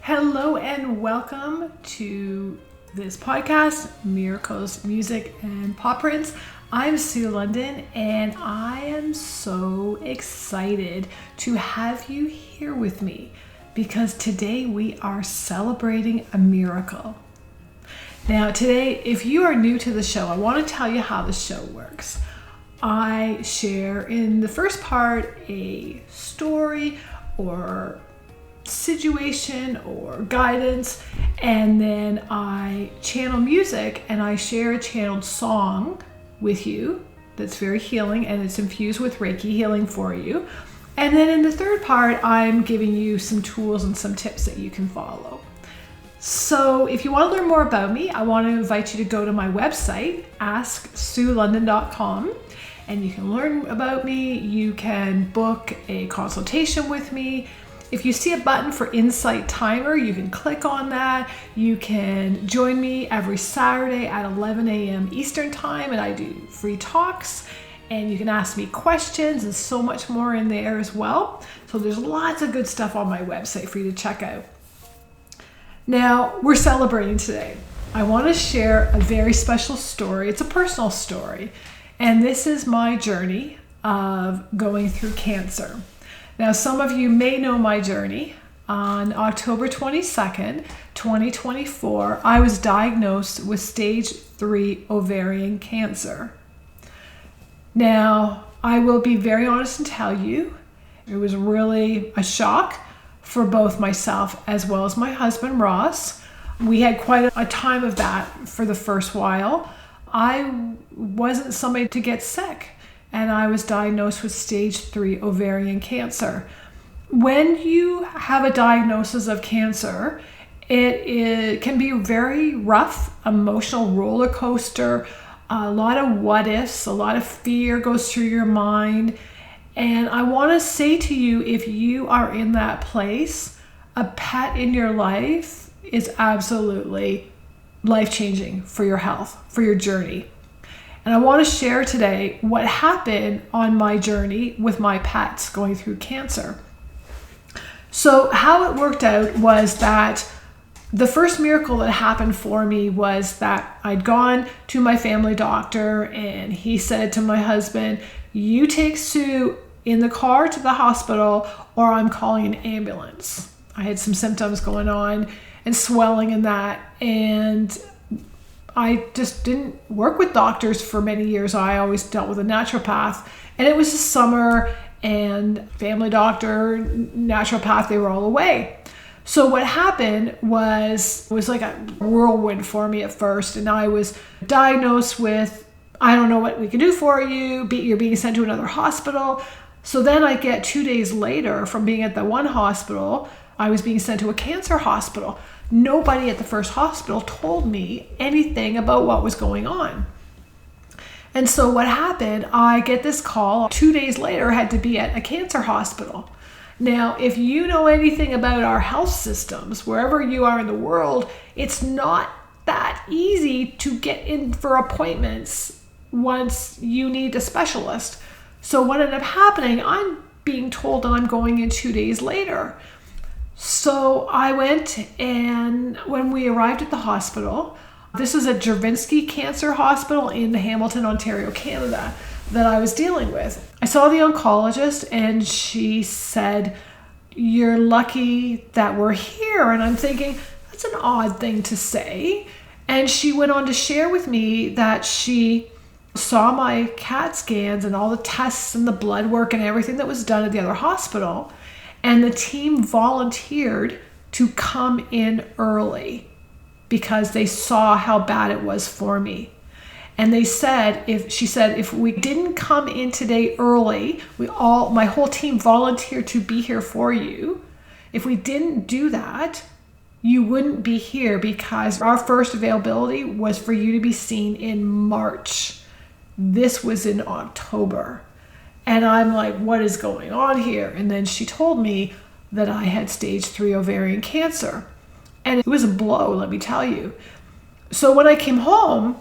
Hello and welcome to this podcast, Miracles, Music, and Pop Prints. I'm Sue London and I am so excited to have you here with me because today we are celebrating a miracle. Now today, if you are new to the show, I want to tell you how the show works. I share in the first part a story or situation or guidance, and then I channel music and I share a channeled song with you that's very healing and it's infused with Reiki healing for you. And then in the third part, I'm giving you some tools and some tips that you can follow. So if you want to learn more about me, I want to invite you to go to my website, asksuelondon.com, and you can learn about me. You can book a consultation with me. If you see a button for Insight Timer, you can click on that. You can join me every Saturday at 11 a.m. Eastern Time, and I do free talks, and you can ask me questions. There's so much more in there as well. So there's lots of good stuff on my website for you to check out. Now, we're celebrating today. I want to share a very special story. It's a personal story, and this is my journey of going through cancer. Now, some of you may know my journey. On October 22nd, 2024, I was diagnosed with stage 3 ovarian cancer. Now, I will be very honest and tell you, it was really a shock for both myself as well as my husband, Ross. We had quite a time of that for the first while. I wasn't somebody to get sick, and I was diagnosed with stage 3 ovarian cancer. When you have a diagnosis of cancer, it can be very rough, emotional roller coaster, a lot of what ifs, a lot of fear goes through your mind. And I want to say to you, if you are in that place, a pet in your life is absolutely life-changing for your health, for your journey. And I want to share today what happened on my journey with my pets going through cancer. So how it worked out was that the first miracle that happened for me was that I'd gone to my family doctor and he said to my husband, "You take Sue in the car to the hospital or I'm calling an ambulance." I had some symptoms going on and swelling and that, and I just didn't work with doctors for many years. I always dealt with a naturopath, and it was the summer, and family doctor, naturopath, they were all away. So what happened was like a whirlwind for me at first, and I was diagnosed with, "I don't know what we can do for you, you're being sent to another hospital." So then I get 2 days later from being at the one hospital, I was being sent to a cancer hospital. Nobody at the first hospital told me anything about what was going on. And so what happened, I get this call 2 days later, I had to be at a cancer hospital. Now, if you know anything about our health systems, wherever you are in the world, it's not that easy to get in for appointments once you need a specialist. So what ended up happening, I'm being told that I'm going in 2 days later. So I went, and when we arrived at the hospital, this is a Jervinsky Cancer Hospital in Hamilton, Ontario, Canada, that I was dealing with. I saw the oncologist and she said, "You're lucky that we're here." And I'm thinking, that's an odd thing to say. And she went on to share with me that she saw my CAT scans and all the tests and the blood work and everything that was done at the other hospital. And the team volunteered to come in early because they saw how bad it was for me. And they said, if we didn't come in today early, my whole team volunteered to be here for you. If we didn't do that, you wouldn't be here because our first availability was for you to be seen in March. This was in October. And I'm like, what is going on here? And then she told me that I had stage 3 ovarian cancer. And it was a blow, let me tell you. So when I came home,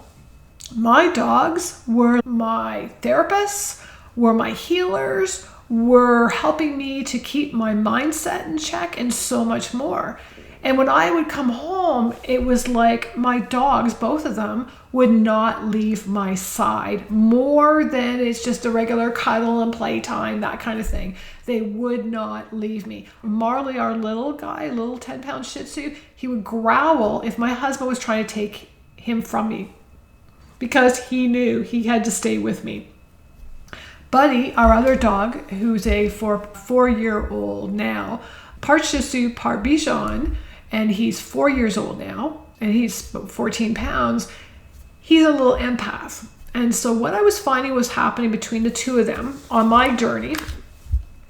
my dogs were my therapists, were my healers, were helping me to keep my mindset in check and so much more. And when I would come home, it was like my dogs, both of them, would not leave my side more than it's just a regular cuddle and playtime, that kind of thing. They would not leave me. Marley, our little guy, little 10-pound Shih Tzu, he would growl if my husband was trying to take him from me because he knew he had to stay with me. Buddy, our other dog, who's a 4-year-old now, part Shih Tzu, part Bichon, and he's 4 years old now, and he's 14 pounds. He's a little empath. And so what I was finding was happening between the two of them on my journey,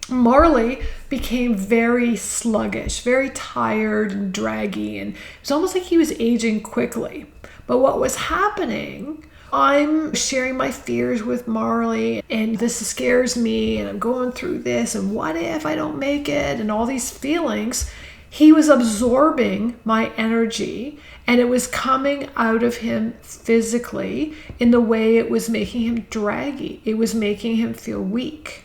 Marley became very sluggish, very tired and draggy, and it was almost like he was aging quickly. But what was happening, I'm sharing my fears with Marley, and this scares me, and I'm going through this, and what if I don't make it, and all these feelings. He was absorbing my energy, and it was coming out of him physically in the way it was making him draggy. It was making him feel weak.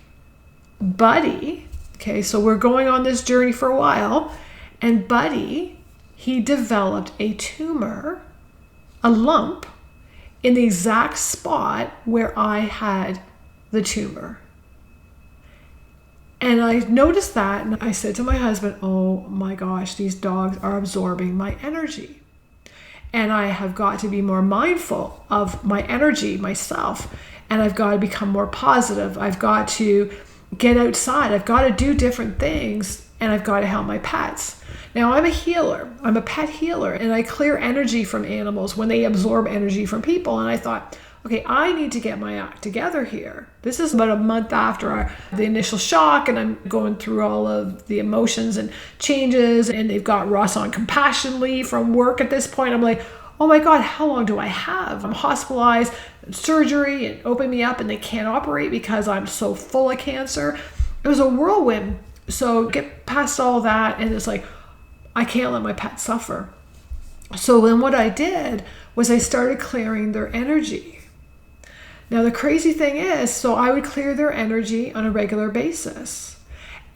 Buddy, okay, so we're going on this journey for a while, and Buddy, he developed a tumor, a lump, in the exact spot where I had the tumor. And I noticed that, and I said to my husband, oh my gosh, these dogs are absorbing my energy. And I have got to be more mindful of my energy myself, and I've got to become more positive. I've got to get outside. I've got to do different things, and I've got to help my pets. Now, I'm a healer. I'm a pet healer, and I clear energy from animals when they absorb energy from people. And I thought, okay, I need to get my act together here. This is about a month after the initial shock, and I'm going through all of the emotions and changes, and they've got Ross on compassion leave from work at this point. I'm like, oh my God, how long do I have? I'm hospitalized, surgery, and open me up, and they can't operate because I'm so full of cancer. It was a whirlwind. So get past all that, and it's like, I can't let my pet suffer. So then what I did was I started clearing their energy. Now the crazy thing is, so I would clear their energy on a regular basis.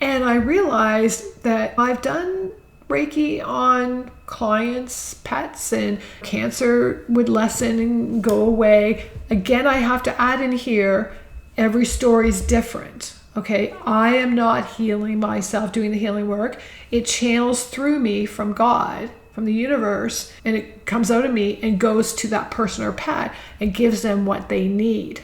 And I realized that I've done Reiki on clients' pets, and cancer would lessen and go away. Again, I have to add in here, every story is different. Okay, I am not healing myself, doing the healing work. It channels through me from God, from the universe, and it comes out of me and goes to that person or pet and gives them what they need.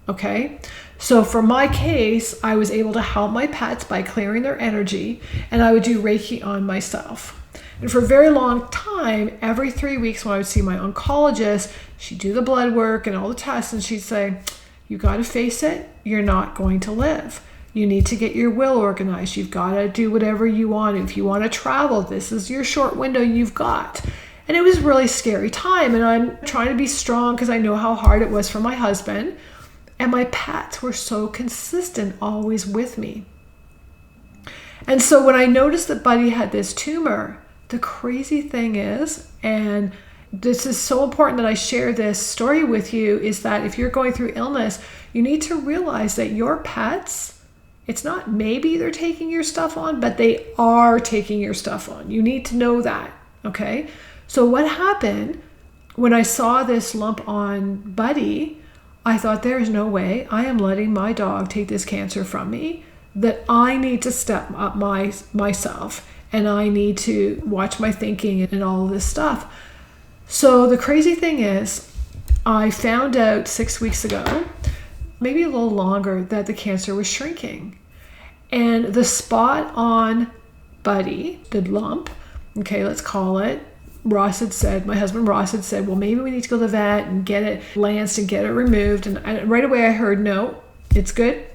Okay, so for my case, I was able to help my pets by clearing their energy, and I would do Reiki on myself. And for a very long time, every 3 weeks when I would see my oncologist, she'd do the blood work and all the tests, and she'd say, you got to face it, you're not going to live. You need to get your will organized. You've got to do whatever you want. If you want to travel, this is your short window you've got. And it was a really scary time. And I'm trying to be strong because I know how hard it was for my husband. And my pets were so consistent, always with me. And so when I noticed that Buddy had this tumor, the crazy thing is, and this is so important that I share this story with you, is that if you're going through illness, you need to realize that your pets, it's not maybe they're taking your stuff on, but they are taking your stuff on. You need to know that, okay? So what happened when I saw this lump on Buddy, I thought there's no way I am letting my dog take this cancer from me, that I need to step up myself, and I need to watch my thinking and all of this stuff. So the crazy thing is, I found out 6 weeks ago, maybe a little longer, that the cancer was shrinking. And the spot on Buddy, the lump, okay, let's call it, Ross had said, my husband Ross had said, well, maybe we need to go to the vet and get it lanced and get it removed. And right away I heard, no, it's good.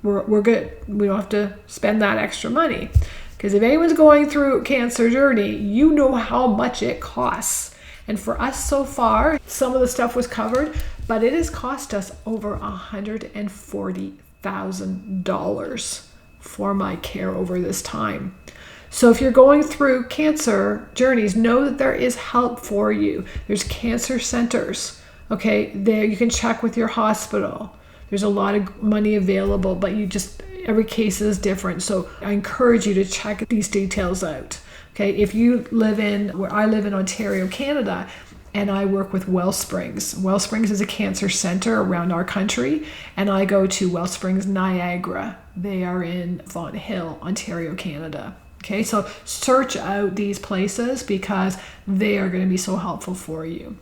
We're good. We don't have to spend that extra money. Because if anyone's going through a cancer journey, you know how much it costs. And for us so far, some of the stuff was covered, but it has cost us over $140,000 for my care over this time. So if you're going through cancer journeys, know that there is help for you. There's cancer centers, okay? There you can check with your hospital. There's a lot of money available, but every case is different. So I encourage you to check these details out. Okay, if you live where I live in Ontario, Canada, and I work with Wellsprings. Wellsprings is a cancer center around our country, and I go to Wellsprings Niagara. They are in Vaughan Hill, Ontario, Canada. Okay, so search out these places because they are going to be so helpful for you.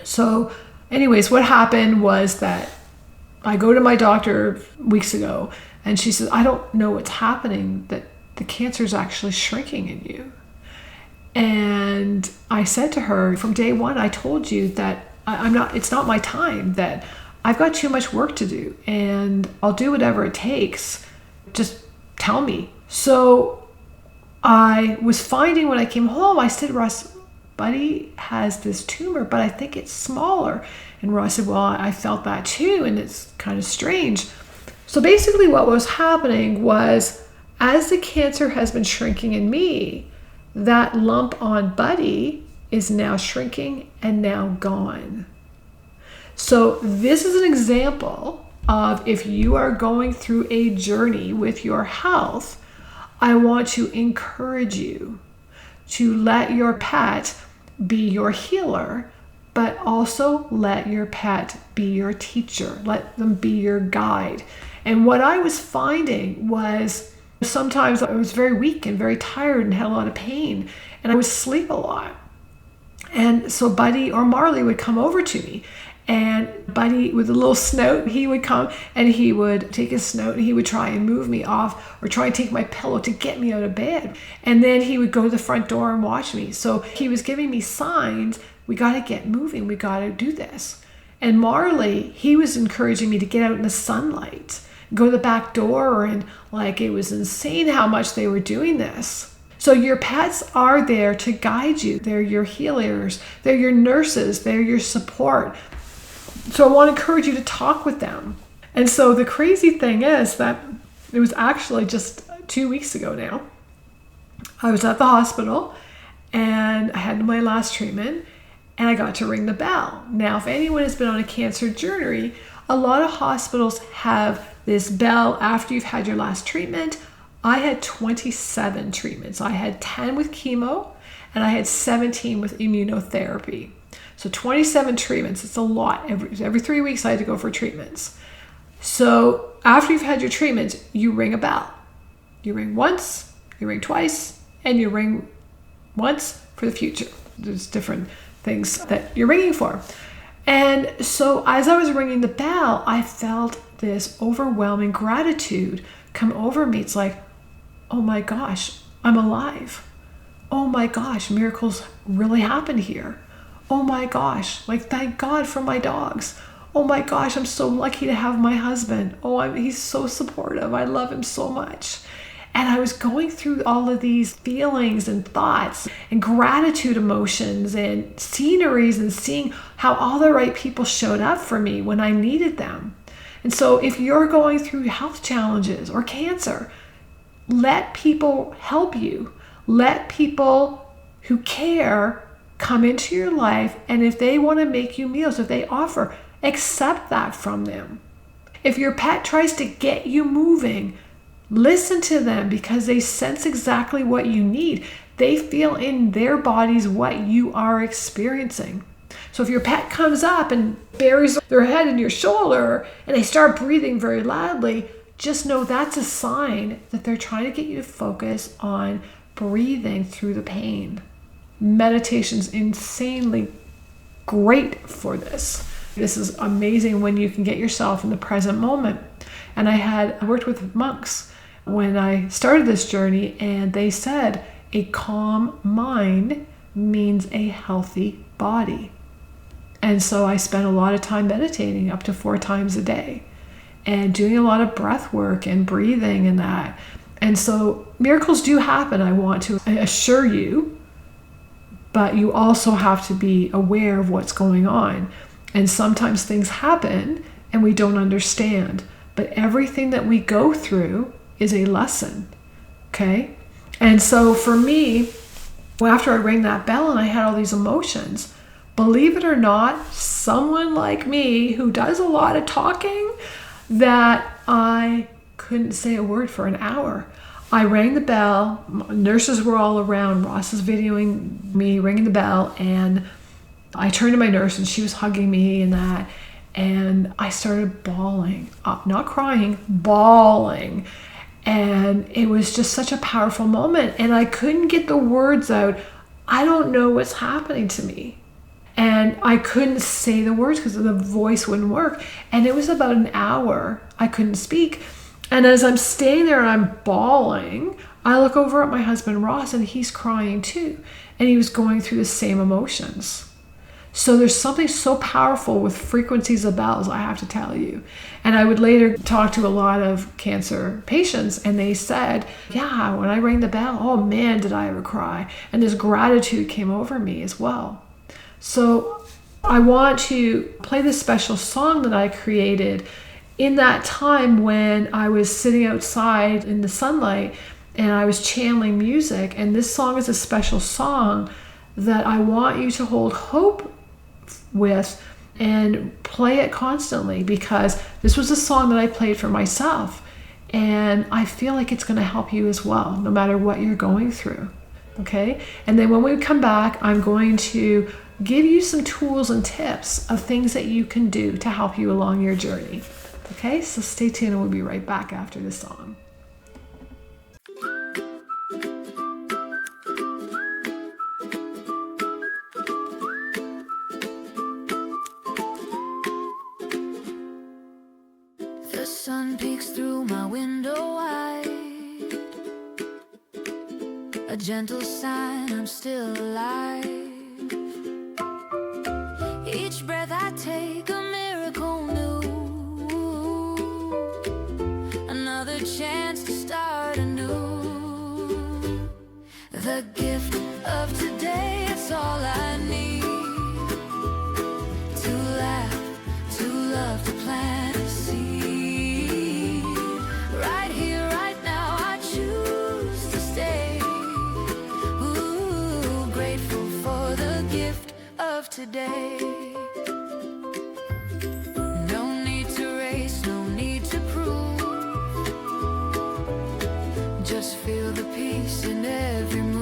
So anyways, what happened was that I go to my doctor weeks ago, and she says, I don't know what's happening, that the cancer is actually shrinking in you. And I said to her, from day one, I told you that it's not my time, that I've got too much work to do, and I'll do whatever it takes. Just tell me. So I was finding when I came home, I said, Russ, Buddy has this tumor, but I think it's smaller. And Ross said, well, I felt that too, and it's kind of strange. So basically what was happening was, as the cancer has been shrinking in me, that lump on Buddy is now shrinking and now gone. So this is an example of, if you are going through a journey with your health, I want to encourage you to let your pet be your healer, but also let your pet be your teacher. Let them be your guide. And what I was finding was, sometimes I was very weak and very tired and had a lot of pain, and I would sleep a lot. And so Buddy or Marley would come over to me, and Buddy with a little snout, he would come and he would take his snout and he would try and move me off, or try and take my pillow to get me out of bed. And then he would go to the front door and watch me. So he was giving me signs, we got to get moving, we got to do this. And Marley, he was encouraging me to get out in the sunlight, go to the back door, and it was insane how much they were doing this. So your pets are there to guide you. They're your healers, they're your nurses, they're your support. So I want to encourage you to talk with them. And so the crazy thing is that it was actually just 2 weeks ago now. I was at the hospital and I had my last treatment, and I got to ring the bell. Now, if anyone has been on a cancer journey, a lot of hospitals have this bell after you've had your last treatment. I had 27 treatments. I had 10 with chemo and I had 17 with immunotherapy. So 27 treatments, it's a lot. Every 3 weeks I had to go for treatments. So after you've had your treatments, you ring a bell. You ring once, you ring twice, and you ring once for the future. There's different things that you're ringing for. And so as I was ringing the bell, I felt this overwhelming gratitude come over me. It's like, oh my gosh, I'm alive. Oh my gosh, miracles really happened here. Oh my gosh, thank God for my dogs. Oh my gosh, I'm so lucky to have my husband. He's so supportive. I love him so much. And I was going through all of these feelings and thoughts and gratitude emotions and sceneries, and seeing how all the right people showed up for me when I needed them. And so if you're going through health challenges or cancer, let people help you. Let people who care come into your life, and if they want to make you meals, if they offer, accept that from them. If your pet tries to get you moving, listen to them, because they sense exactly what you need. They feel in their bodies what you are experiencing. So if your pet comes up and buries their head in your shoulder and they start breathing very loudly, just know that's a sign that they're trying to get you to focus on breathing through the pain. Meditation's insanely great for this. This is amazing when you can get yourself in the present moment. And I worked with monks when I started this journey, and they said a calm mind means a healthy body. And so I spent a lot of time meditating, up to 4 times a day, and doing a lot of breath work and breathing and that. And so miracles do happen, I want to assure you, but you also have to be aware of what's going on. And sometimes things happen and we don't understand, but everything that we go through is a lesson, okay? And so for me, after I rang that bell and I had all these emotions, believe it or not, someone like me who does a lot of talking, that I couldn't say a word for an hour. I rang the bell. Nurses were all around. Ross is videoing me ringing the bell, and I turned to my nurse, and she was hugging me and that, and I started bawling, not crying, bawling. And it was just such a powerful moment, and I couldn't get the words out. I don't know what's happening to me. And I couldn't say the words because the voice wouldn't work. And it was about an hour I couldn't speak. And as I'm staying there and I'm bawling, I look over at my husband Ross, and he's crying too. And he was going through the same emotions. So there's something so powerful with frequencies of bells, I have to tell you. And I would later talk to a lot of cancer patients, and they said, yeah, when I rang the bell, oh man, did I ever cry. And this gratitude came over me as well. So I want to play this special song that I created in that time when I was sitting outside in the sunlight and I was channeling music. And this song is a special song that I want you to hold hope with and play it constantly, because this was a song that I played for myself, and I feel like it's going to help you as well, no matter what you're going through. Okay? And then when we come back, I'm going to give you some tools and tips of things that you can do to help you along your journey. Okay? So stay tuned, and we'll be right back after this song. The sun peeks through my window wide, a gentle sign I'm still alive. Each breath I take a miracle new, another chance to start anew. The gift of today, it's all I need, to laugh, to love, to plant a seed. Right here, right now, I choose to stay. Ooh, grateful for the gift of today. No need to race, no need to prove, just feel the peace in every move.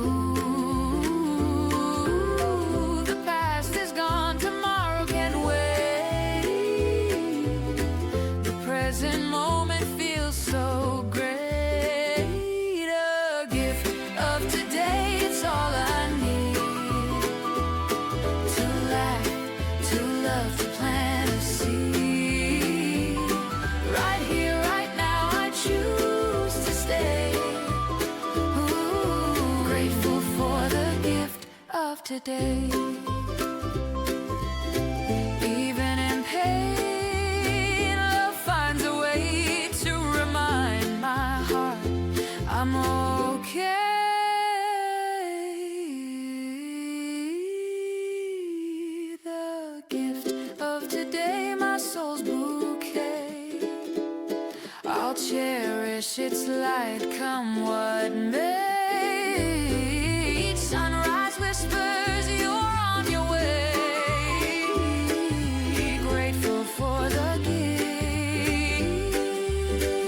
The past is gone, tomorrow can wait. The present moment feels so great. A gift of today, it's all I need, to laugh, to love, to plant a seed. Right here, right now, I choose to stay. Ooh, grateful for the gift of today. Even in pain, love finds a way to remind my heart I'm okay. The gift of today, my soul's bouquet, I'll cherish its light, come what may. Each sunrise whispers you're on your way. Grateful for the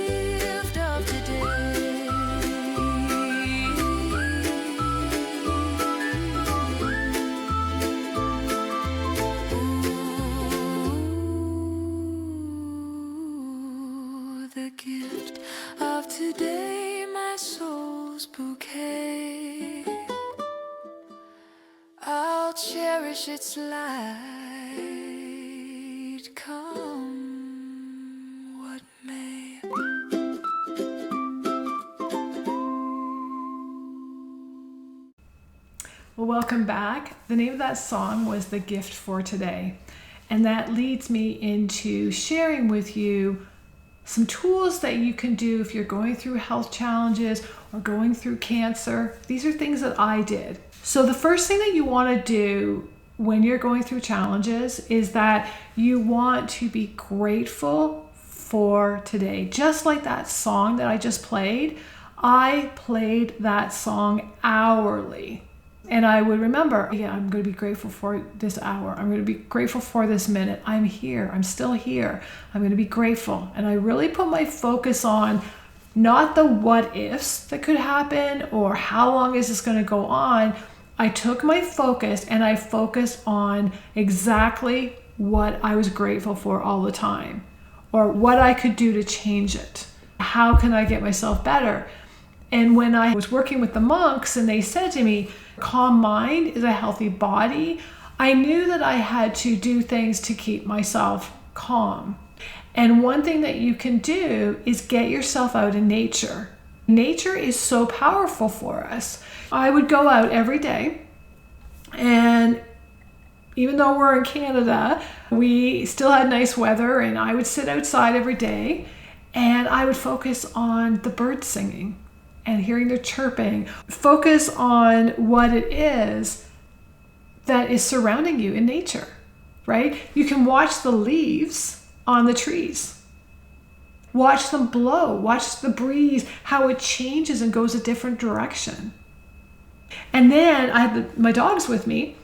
gift of today. Ooh, the gift of today, my soul's bouquet, I'll cherish its light, come what may. Well, welcome back. The name of that song was The Gift for Today. And that leads me into sharing with you some tools that you can do if you're going through health challenges or going through cancer. These are things that I did. So the first thing that you want to do when you're going through challenges is that you want to be grateful for today. Just like that song that I just played, I played that song hourly. And I would remember, yeah, I'm going to be grateful for this hour. I'm going to be grateful for this minute. I'm here. I'm still here. I'm going to be grateful. And I really put my focus on not the what ifs that could happen or how long is this going to go on. I took my focus and I focused on exactly what I was grateful for all the time, or what I could do to change it. How can I get myself better? And when I was working with the monks and they said to me, calm mind is a healthy body, I knew that I had to do things to keep myself calm. And one thing that you can do is get yourself out in nature. Nature is so powerful for us. I would go out every day, and even though we're in Canada, we still had nice weather, and I would sit outside every day and I would focus on the birds singing and hearing their chirping. Focus on what it is that is surrounding you in nature, right? You can watch the leaves on the trees. Watch them blow. Watch the breeze, how it changes and goes a different direction. And then I had my dogs with me,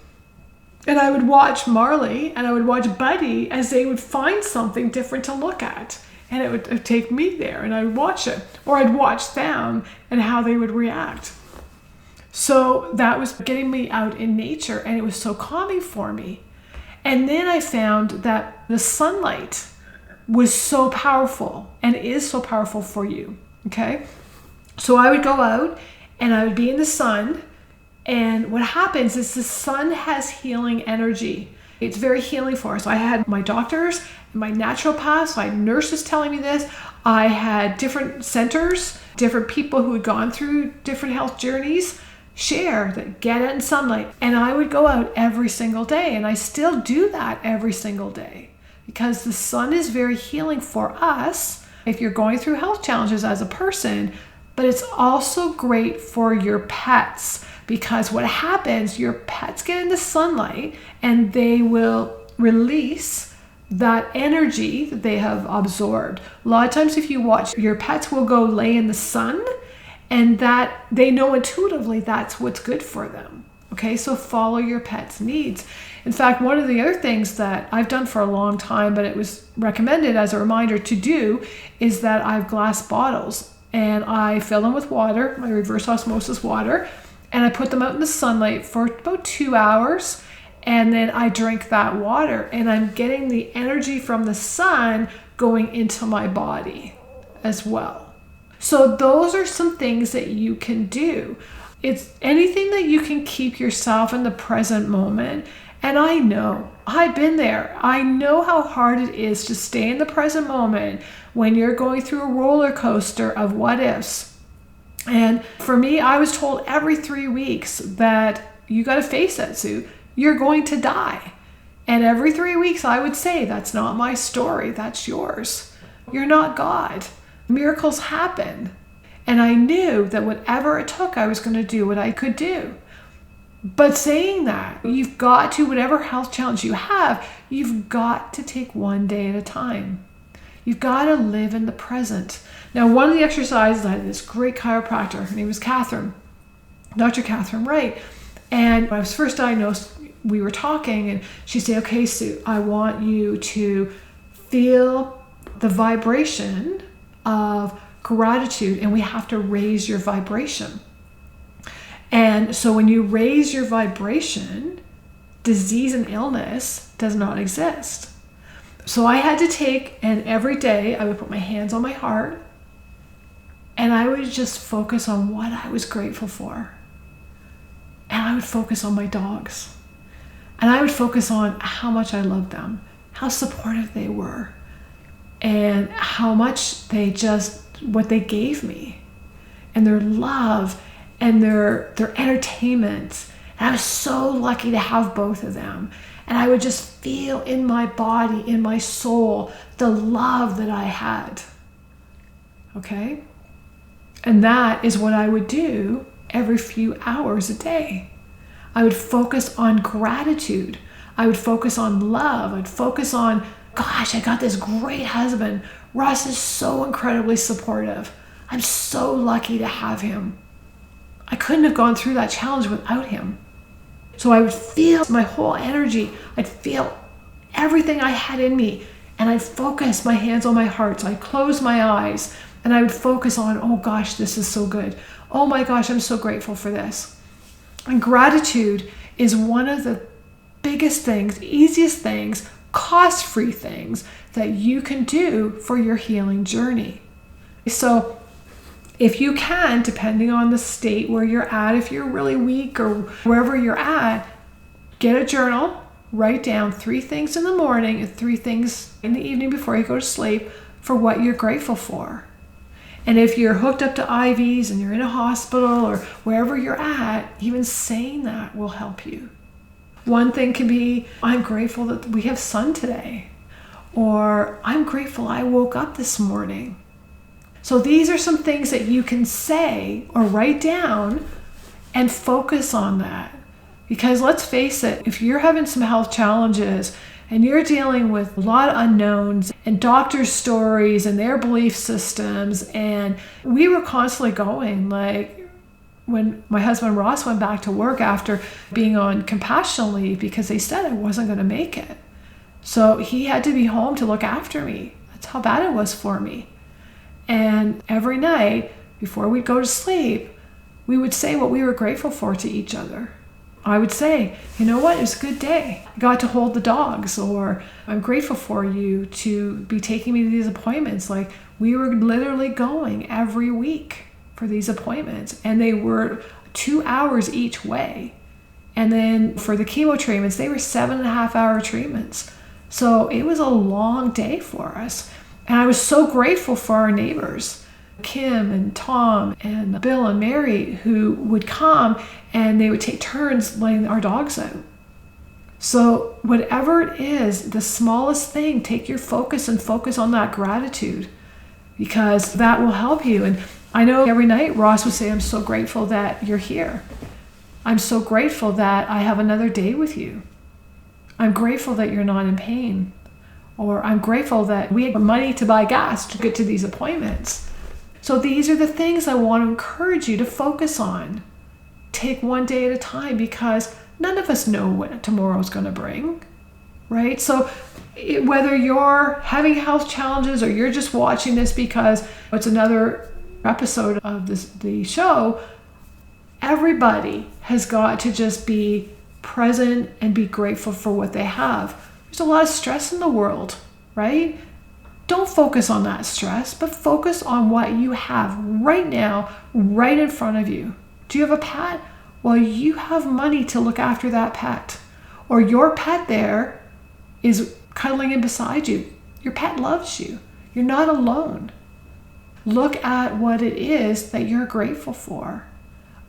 and I would watch Marley and I would watch Buddy as they would find something different to look at. And it would take me there and I would watch it. Or I'd watch them and how they would react. So that was getting me out in nature, and it was so calming for me. And then I found that the sunlight was so powerful and is so powerful for you. Okay. So I would go out and I would be in the sun. And what happens is the sun has healing energy. It's very healing for us. I had my doctors, my naturopaths, I had nurses telling me this. I had different centers, different people who had gone through different health journeys share that get out in sunlight. And I would go out every single day, and I still do that every single day because the sun is very healing for us if you're going through health challenges as a person, but it's also great for your pets. Because what happens, your pets get in the sunlight and they will release that energy that they have absorbed. A lot of times if you watch, your pets will go lay in the sun, and that they know intuitively that's what's good for them. Okay, so follow your pet's needs. In fact, one of the other things that I've done for a long time, but it was recommended as a reminder to do, is that I have glass bottles and I fill them with water, my reverse osmosis water, and I put them out in the sunlight for about 2 hours, and then I drink that water, and I'm getting the energy from the sun going into my body as well. So those are some things that you can do. It's anything that you can keep yourself in the present moment. And I know, I've been there. I know how hard it is to stay in the present moment when you're going through a roller coaster of what ifs. And for me, I was told every 3 weeks that you got to face it, Sue. You're going to die. And every 3 weeks I would say, that's not my story. That's yours. You're not God. Miracles happen. And I knew that whatever it took, I was going to do what I could do. But saying that, you've got to, whatever health challenge you have, you've got to take one day at a time. You've got to live in the present. Now, one of the exercises, I had this great chiropractor. Her name was Catherine, Dr. Catherine Wright. And when I was first diagnosed, we were talking, and she said, okay, Sue, I want you to feel the vibration of gratitude, and we have to raise your vibration. And so when you raise your vibration, disease and illness does not exist. So I had to take, and every day I would put my hands on my heart, and I would just focus on what I was grateful for. And I would focus on my dogs. And I would focus on how much I loved them, how supportive they were, and how much they just, what they gave me, and their love and their entertainment. And I was so lucky to have both of them. And I would just feel in my body, in my soul, the love that I had. Okay? And that is what I would do every few hours a day. I would focus on gratitude. I would focus on love. I'd focus on, gosh, I got this great husband. Ross is so incredibly supportive. I'm so lucky to have him. I couldn't have gone through that challenge without him. So I would feel my whole energy. I'd feel everything I had in me. And I'd focus my hands on my heart. So I'd close my eyes And I would focus on, oh gosh, this is so good. Oh my gosh, I'm so grateful for this. And gratitude is one of the biggest things, easiest things, cost-free things that you can do for your healing journey. So if you can, depending on the state where you're at, if you're really weak or wherever you're at, get a journal, write down 3 things in the morning and 3 things in the evening before you go to sleep for what you're grateful for. And if you're hooked up to IVs and you're in a hospital or wherever you're at, even saying that will help you. One thing can be, I'm grateful that we have sun today. Or I'm grateful I woke up this morning. So these are some things that you can say or write down and focus on that. Because let's face it, if you're having some health challenges and you're dealing with a lot of unknowns and doctors' stories and their belief systems, and we were constantly going, like when my husband Ross went back to work after being on compassion leave because they said I wasn't going to make it. So he had to be home to look after me. That's how bad it was for me. And every night before we'd go to sleep, we would say what we were grateful for to each other. I would say, you know what, it was a good day. I got to hold the dogs, or I'm grateful for you to be taking me to these appointments. Like, we were literally going every week for these appointments, and they were 2 hours each way. And then for the chemo treatments, they were 7.5-hour treatments. So it was a long day for us. And I was so grateful for our neighbors, Kim and Tom and Bill and Mary, who would come and they would take turns letting our dogs out. So whatever it is, the smallest thing, take your focus and focus on that gratitude, because that will help you. And I know every night Ross would say, I'm so grateful that you're here. I'm so grateful that I have another day with you. I'm grateful that you're not in pain. Or I'm grateful that we have money to buy gas to get to these appointments. So these are the things I want to encourage you to focus on. Take one day at a time, because none of us know what tomorrow's going to bring, right? So whether you're having health challenges or you're just watching this because it's another episode of the show, everybody has got to just be present and be grateful for what they have. There's a lot of stress in the world, right? Don't focus on that stress, but focus on what you have right now, right in front of you. Do you have a pet? Well, you have money to look after that pet. Or your pet there is cuddling in beside you. Your pet loves you. You're not alone. Look at what it is that you're grateful for.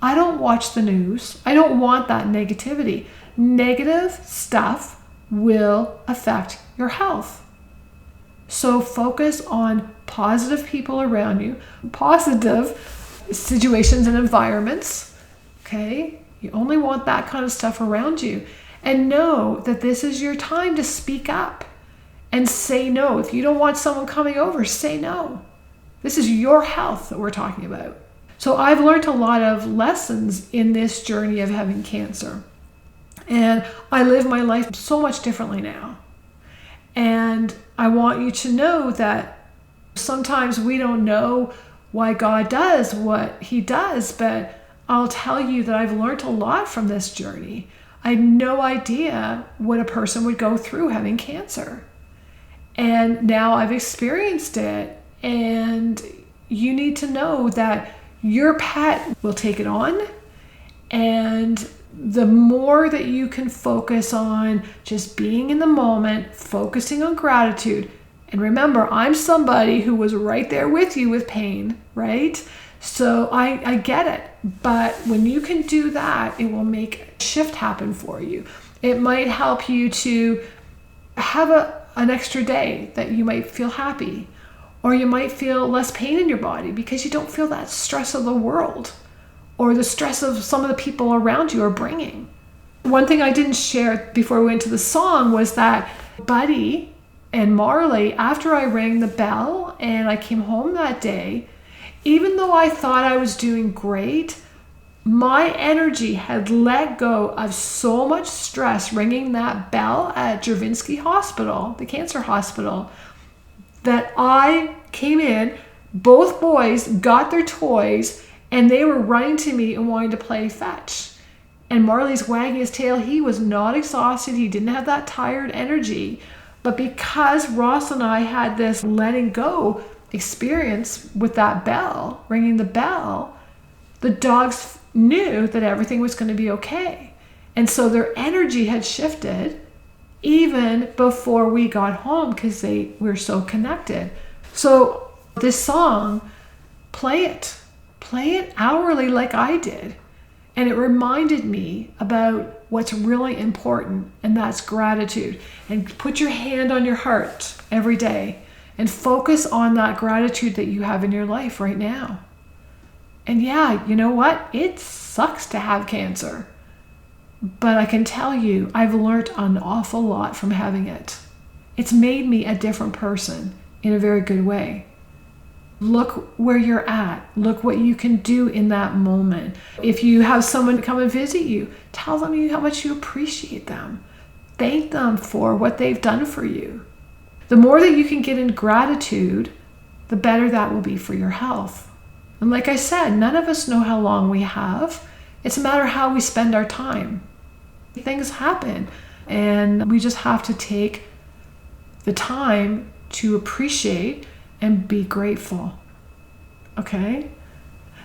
I don't watch the news. I don't want that negativity. Negative stuff will affect your health. So focus on positive people around you, positive situations and environments, okay? You only want that kind of stuff around you. And know that this is your time to speak up and say no. If you don't want someone coming over, say no. This is your health that we're talking about. So I've learned a lot of lessons in this journey of having cancer. And I live my life so much differently now. And I want you to know that sometimes we don't know why God does what he does, but I'll tell you that I've learned a lot from this journey. I had no idea what a person would go through having cancer. And now I've experienced it, and you need to know that your pet will take it on, and the more that you can focus on just being in the moment, focusing on gratitude. And remember, I'm somebody who was right there with you with pain, right? So I get it. But when you can do that, it will make a shift happen for you. It might help you to have an extra day that you might feel happy, or you might feel less pain in your body because you don't feel that stress of the world or the stress of some of the people around you are bringing. One thing I didn't share before we went to the song was that Buddy and Marley, after I rang the bell and I came home that day, even though I thought I was doing great, my energy had let go of so much stress ringing that bell at Jervinsky Hospital, the cancer hospital, that I came in, Both boys got their toys and they were running to me and wanting to play fetch. And Marley's wagging his tail. He was not exhausted. He didn't have that tired energy. But because Ross and I had this letting go experience with that bell, ringing the bell, the dogs knew that everything was going to be okay. And so their energy had shifted even before we got home because we were so connected. So this song, play it hourly like I did. And it reminded me about what's really important, and that's gratitude. And put your hand on your heart every day and focus on that gratitude that you have in your life right now. And yeah, you know what? It sucks to have cancer. But I can tell you, I've learned an awful lot from having it. It's made me a different person in a very good way. Look where you're at. Look what you can do in that moment. If you have someone come and visit you, tell them how much you appreciate them. Thank them for what they've done for you. The more that you can get in gratitude, the better that will be for your health. And like I said, none of us know how long we have. It's a matter of how we spend our time. Things happen, and we just have to take the time to appreciate and be grateful. Okay?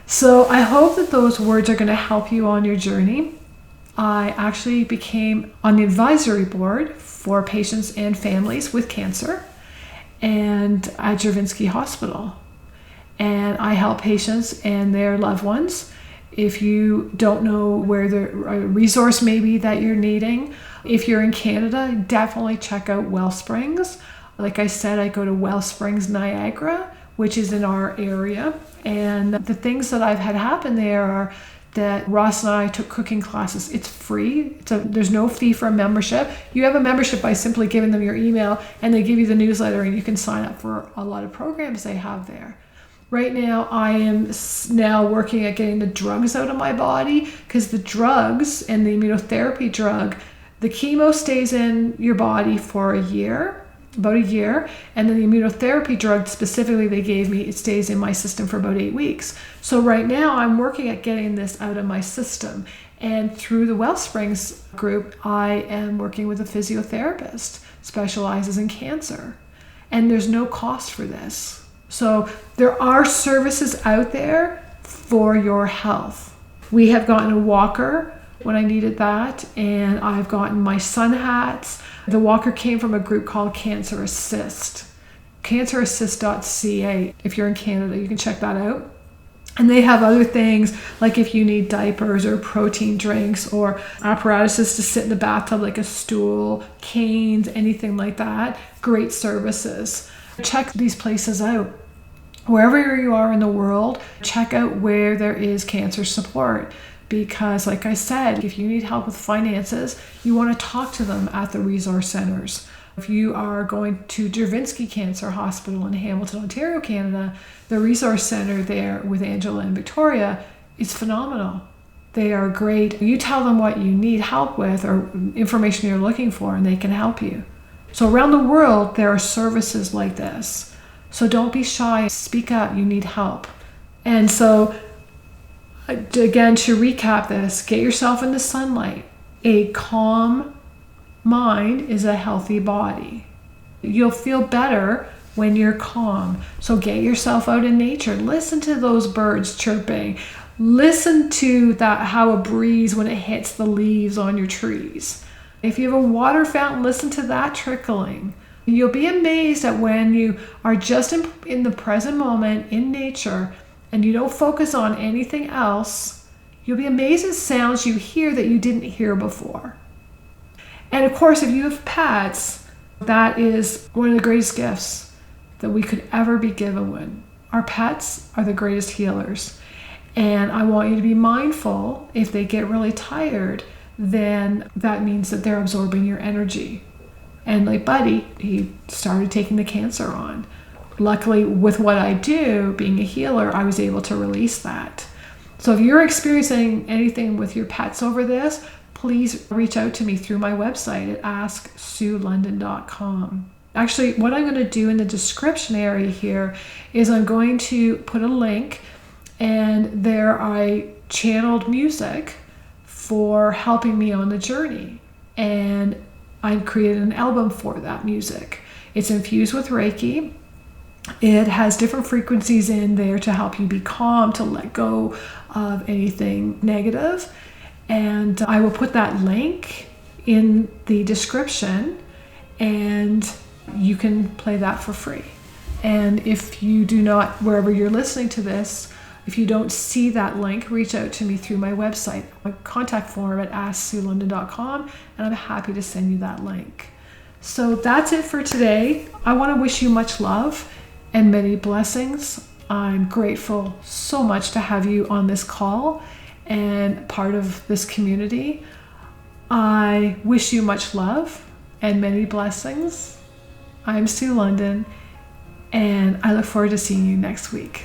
So I hope that those words are going to help you on your journey. I actually became on the advisory board for patients and families with cancer and at Juravinski Hospital. And I help patients and their loved ones. If you don't know where the resource may be that you're needing, if you're in Canada, definitely check out Wellsprings. Like I said, I go to Wellsprings Niagara, which is in our area. And the things that I've had happen there are that Ross and I took cooking classes. It's free. There's no fee for a membership. You have a membership by simply giving them your email, and they give you the newsletter, and you can sign up for a lot of programs they have there. Right now, I am now working at getting the drugs out of my body, because the drugs and the immunotherapy drug, the chemo stays in your body for about a year, and then the immunotherapy drug specifically they gave me, it stays in my system for about 8 weeks. So right now, I'm working at getting this out of my system. And through the Wellsprings group, I am working with a physiotherapist, specializes in cancer. And there's no cost for this. So there are services out there for your health. We have gotten a walker when I needed that, and I've gotten my sun hats. The walker came from a group called Cancer Assist, cancerassist.ca. If you're in Canada, you can check that out. And they have other things, like if you need diapers or protein drinks or apparatuses to sit in the bathtub, like a stool, canes, anything like that. Great services. Check these places out. Wherever you are in the world, check out where there is cancer support. Because like I said, if you need help with finances, you want to talk to them at the resource centers. If you are going to Juravinski Cancer Hospital in Hamilton, Ontario, Canada, the resource center there with Angela and Victoria is phenomenal. They are great. You tell them what you need help with or information you're looking for, and they can help you. So around the world, there are services like this. So don't be shy. Speak up. You need help. And so, again, to recap this, get yourself in the sunlight. A calm mind is a healthy body. You'll feel better when you're calm. So get yourself out in nature. Listen to those birds chirping. Listen to that, how a breeze when it hits the leaves on your trees. If you have a water fountain, listen to that trickling. You'll be amazed at when you are just in the present moment in nature and you don't focus on anything else. You'll be amazed at sounds you hear that you didn't hear before. And of course, if you have pets, that is one of the greatest gifts that we could ever be given with. Our pets are the greatest healers. And I want you to be mindful, if they get really tired, then that means that they're absorbing your energy. And like Buddy, he started taking the cancer on. Luckily, with what I do, being a healer, I was able to release that. So if you're experiencing anything with your pets over this, please reach out to me through my website at asksuelondon.com. Actually, what I'm going to do in the description area here is I'm going to put a link, and there I channeled music for helping me on the journey. And I've created an album for that music. It's infused with Reiki. It has different frequencies in there to help you be calm, to let go of anything negative. And I will put that link in the description, and you can play that for free. And if you do not, wherever you're listening to this, if you don't see that link, reach out to me through my website, my contact form at asksuelondon.com, and I'm happy to send you that link. So that's it for today. I want to wish you much love and many blessings. I'm grateful so much to have you on this call and part of this community. I wish you much love and many blessings. I'm Sue London, and I look forward to seeing you next week.